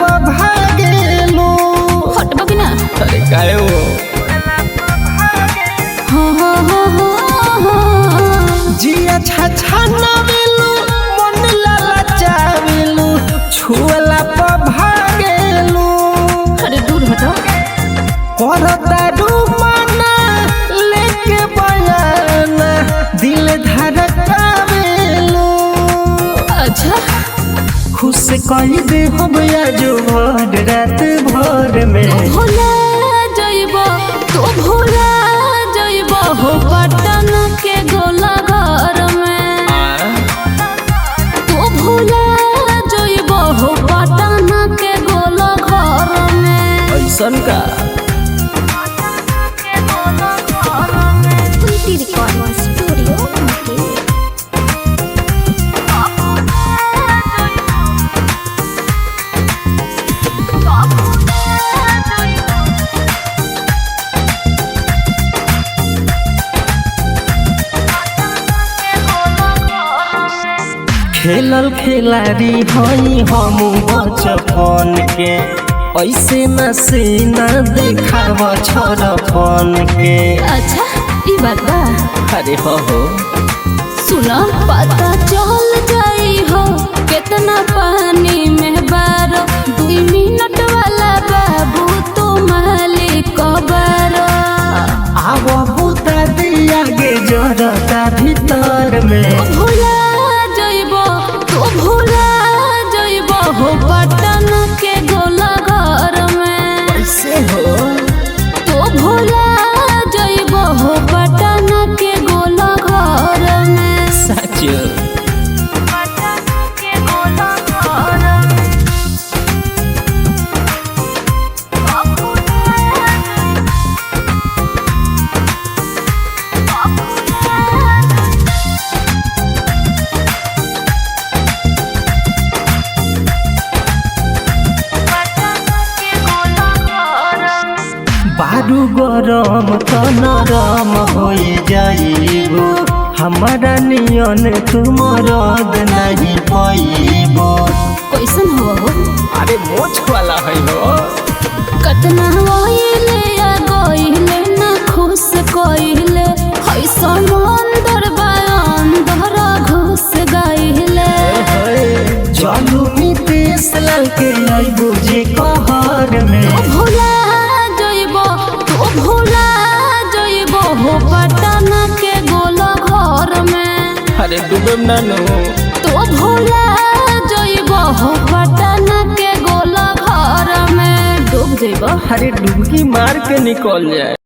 पर भागेलू। हटबा कि ना? अरे काहे हो जिया छाछा नवेलू मन लाला चावेलू छुअला पर भागेलू। अरे दूर हटो। करता डूमाना लेके बयाना दिल धड़कावेलू। अच्छा खुश कही दे हम आज भर रात भर में। भोला जइबो तो भोला जइबो हो पटन के गोला घर में। तो भोला जइबो हो पटन के गोला घर में। ऐसन का खेलल खिलाड़ी हई हम बचपन के ऐसे न सीना देखाव छरपन के। अच्छा ई बात बा। अरे हो सुना पता चल जाई हो कितना पानी में बारो। 2 मिनट वाला बाबू तो मालिक बारो। आव बुता दिया गे जरता भीतर में। भोला जइबो तो भोला जइबो हो पटन के गोला घर में। ऐसे हो तो भोला जइबो हो पटन के गोला घर में। सच बारू गरम तो नरम हो जाइबो। हमारा नियन तुम रद नहीं पाइबो। कैसन हो? अरे मोछ वाला है हो। कतना होइले आ गइले ना खुश कइले हैसन अंदर बयान धरा घुस गइले। चलू मितेश लाल के आइबो जे कहर में। भोला जइबो तो भोला जइबो हो पटन के गोला घर में। अरे डूबे नानू तो भोला जइबो हो पटन के गोला घर में। डूब जइबो। अरे डुबकी मार के निकल जाए।